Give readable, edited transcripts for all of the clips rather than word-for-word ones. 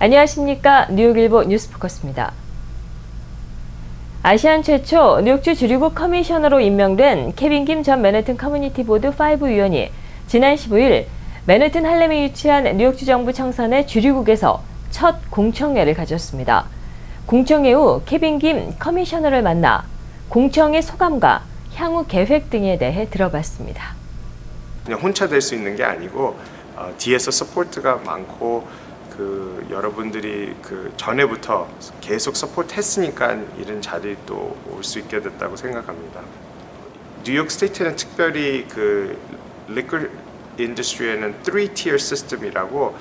안녕하십니까. 뉴욕일보 뉴스포커스입니다. 아시안 최초 뉴욕주 주류국 커미셔너로 임명된 케빈 김 전 맨해튼 커뮤니티 보드 5 위원이 지난 15일 맨해튼 할렘에 위치한 뉴욕주 정부 청산의 주류국에서 첫 공청회를 가졌습니다. 공청회 후 케빈 김 커미셔너를 만나 공청회 소감과 향후 계획 등에 대해 들어봤습니다. 그냥 혼자 될 수 있는 게 아니고 뒤에서 서포트가 많고 여러분들이 전에부터 계속 서포트 했으니까 이런 자리 또 올 수 있게 됐다고 생각합니다. 뉴욕 스테이트는 특별히 리커 인더스트리에는 3-tier 시스템이라고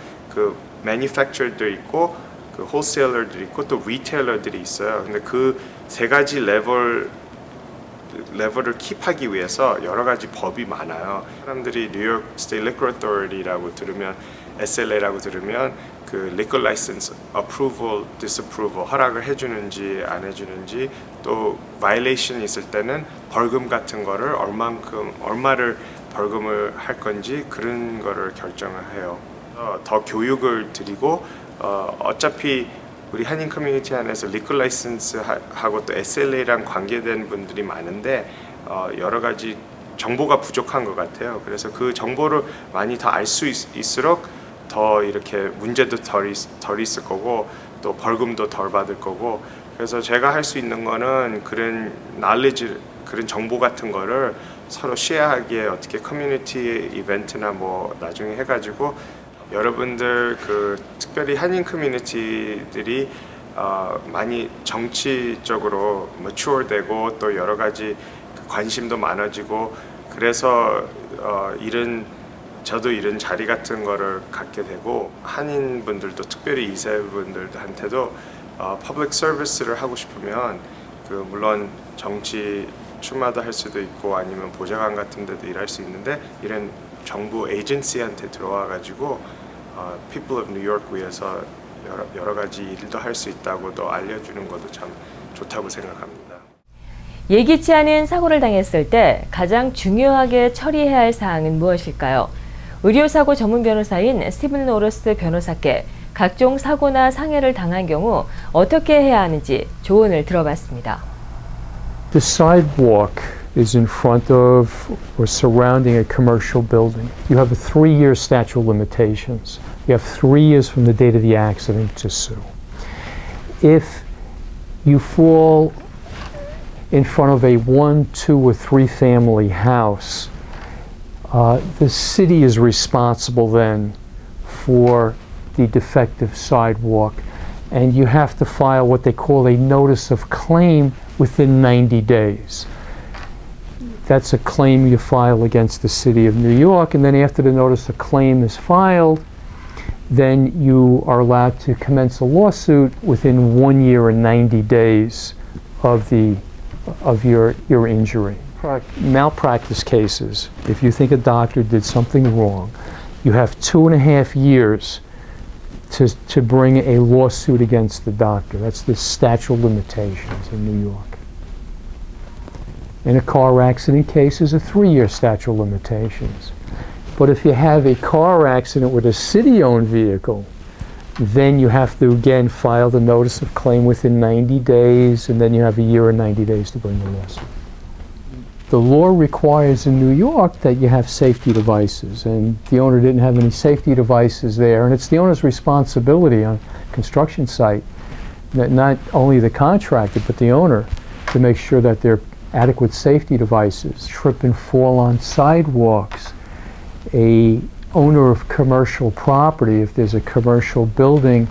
매니팩처러도 있고 홀세일러도 있고 또 리테일러들이 있어요. 근데 그 세 가지 레벨을 킵하기 위해서 여러 가지 법이 많아요. 사람들이 뉴욕 스테이트 리커 어토리티라고 들으면 SLA라고 들으면 리커 라이센스 approval, disapproval 허락을 해주는지 안 해주는지 또 바이올레이션이 있을 때는 벌금 같은 거를 얼마를 벌금을 할 건지 그런 거를 결정을 해요. 더 교육을 드리고 어차피 우리 한인 커뮤니티 안에서 리커 라이센스 하고 또 SLA랑 관계된 분들이 많은데 여러 가지 정보가 부족한 것 같아요. 그래서 그 정보를 많이 더 알 수 있을수록 더 이렇게 문제도 덜 있을 거고 또 벌금도 덜 받을 거고, 그래서 제가 할 수 있는 거는 그런 knowledge, 그런 정보 같은 거를 서로 쉐어하기에 어떻게 커뮤니티 이벤트나 뭐 나중에 해가지고 여러분들 특별히 한인 커뮤니티들이 많이 정치적으로 mature-되고 또 여러 가지 관심도 많아지고, 그래서 저도 이런 자리 같은 거를 갖게 되고 한인 분들도 특별히 2세 분들한테도 퍼블릭 서비스를 하고 싶으면 물론 정치 출마도 할 수도 있고 아니면 보좌관 같은 데도 일할 수 있는데 이런 정부 에이전시한테 들어와 가지고 People of New York 위해서 여러 가지 일도 할 수 있다고도 알려주는 것도 참 좋다고 생각합니다. 예기치 않은 사고를 당했을 때 가장 중요하게 처리해야 할 사항은 무엇일까요? 의료사고 전문 변호사인 스티븐 로러스 변호사께 각종 사고나 상해를 당한 경우 어떻게 해야 하는지 조언을 들어봤습니다. The sidewalk is in front of or surrounding a commercial building. You have a 3-year statute of limitations. You have 3 years from the date of the accident to sue. If you fall in front of a 1, 2, or 3 family house, the city is responsible then for the defective sidewalk, and you have to file what they call a notice of claim within 90 days. That's a claim you file against the city of New York, and then after the notice of claim is filed, then you are allowed to commence a lawsuit within 1 year and 90 days of your injury. Malpractice cases, if you think a doctor did something wrong, you have 2.5 years to bring a lawsuit against the doctor. That's the statute of limitations in New York. In a car accident case, is a 3-year statute of limitations. But if you have a car accident with a city-owned vehicle, then you have to again file the notice of claim within 90 days, and then you have 1 year and 90 days to bring the lawsuit. The law requires in New York that you have safety devices, and the owner didn't have any safety devices there, and it's the owner's responsibility on a construction site, that not only the contractor but the owner, to make sure that there are adequate safety devices. Trip and fall on sidewalks. A owner of commercial property, if there's a commercial building,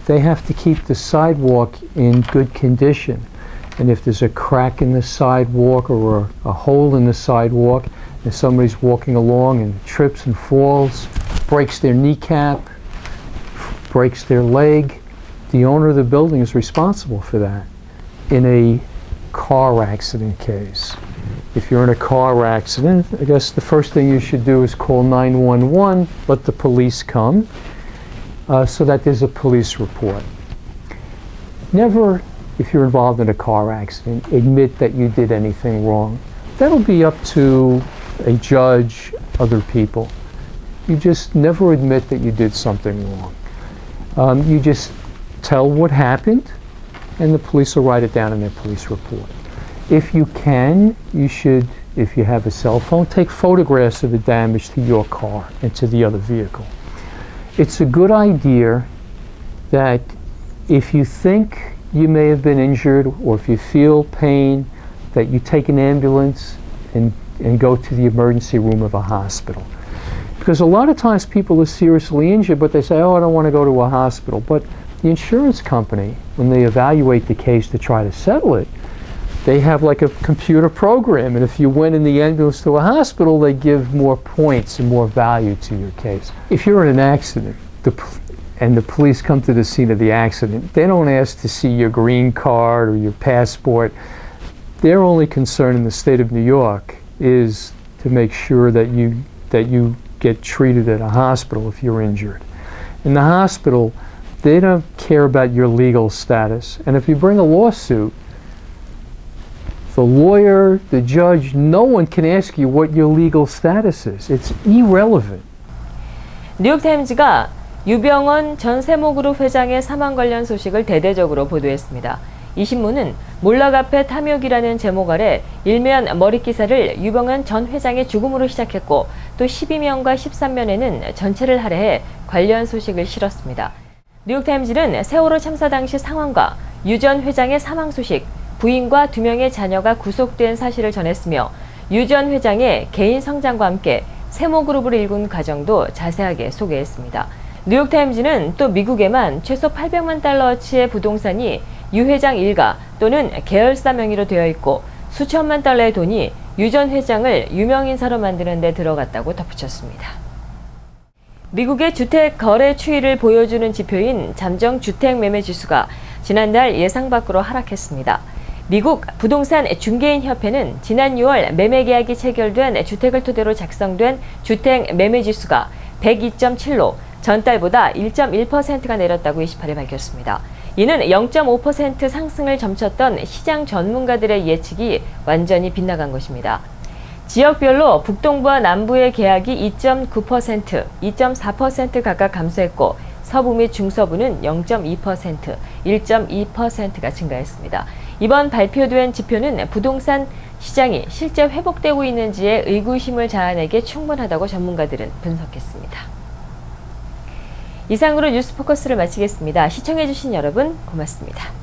they have to keep the sidewalk in good condition. And if there's a crack in the sidewalk or a hole in the sidewalk, and somebody's walking along and trips and falls, breaks their kneecap, breaks their leg, the owner of the building is responsible for that. In a car accident case, if you're in a car accident, I guess the first thing you should do is call 911, let the police come, so that there's a police report. Never, if you're involved in a car accident, admit that you did anything wrong. That'll be up to a judge, other people. You just never admit that you did something wrong. You just tell what happened, and the police will write it down in their police report. If you can, you should, if you have a cell phone, take photographs of the damage to your car and to the other vehicle. It's a good idea that if you think you may have been injured or if you feel pain, that you take an ambulance and go to the emergency room of a hospital. Because a lot of times people are seriously injured, but they say, oh, I don't want to go to a hospital. But the insurance company, when they evaluate the case to try to settle it, they have like a computer program, and if you went in the ambulance to a hospital, they give more points and more value to your case. If you're in an accident, and the police come to the scene of the accident, they don't ask to see your green card or your passport. Their only concern in the state of New York is to make sure that you get treated at a hospital if you're injured. In the hospital, they don't care about your legal status, and if you bring a lawsuit, the lawyer, the judge, no one can ask you what your legal status is. It's irrelevant. 뉴욕타임즈가 유병원 전 세모그룹 회장의 사망 관련 소식을 대대적으로 보도했습니다. 이 신문은 몰락앞에 탐욕이라는 제목 아래 일면 머릿 기사를 유병원 전 회장의 죽음으로 시작했고 또 12면과 13면에는 전체를 할애해 관련 소식을 실었습니다. 뉴욕타임즈는 세월호 참사 당시 상황과 유 전 회장의 사망 소식, 부인과 2명의 자녀가 구속된 사실을 전했으며 유 전 회장의 개인 성장과 함께 세모그룹을 일군 과정도 자세하게 소개했습니다. 뉴욕타임즈는 또 미국에만 최소 800만 달러어치의 부동산이 유 회장 일가 또는 계열사 명의로 되어 있고 수천만 달러의 돈이 유 전 회장을 유명인사로 만드는 데 들어갔다고 덧붙였습니다. 미국의 주택 거래 추이를 보여주는 지표인 잠정 주택 매매 지수가 지난달 예상 밖으로 하락했습니다. 미국 부동산 중개인 협회는 지난 6월 매매 계약이 체결된 주택을 토대로 작성된 주택 매매 지수가 102.7로 전달보다 1.1%가 내렸다고 28일 밝혔습니다. 이는 0.5% 상승을 점쳤던 시장 전문가들의 예측이 완전히 빗나간 것입니다. 지역별로 북동부와 남부의 계약이 2.9%, 2.4% 각각 감소했고 서부 및 중서부는 0.2%, 1.2%가 증가했습니다. 이번 발표된 지표는 부동산 시장이 실제 회복되고 있는지에 의구심을 자아내기에 충분하다고 전문가들은 분석했습니다. 이상으로 뉴스 포커스를 마치겠습니다. 시청해주신 여러분 고맙습니다.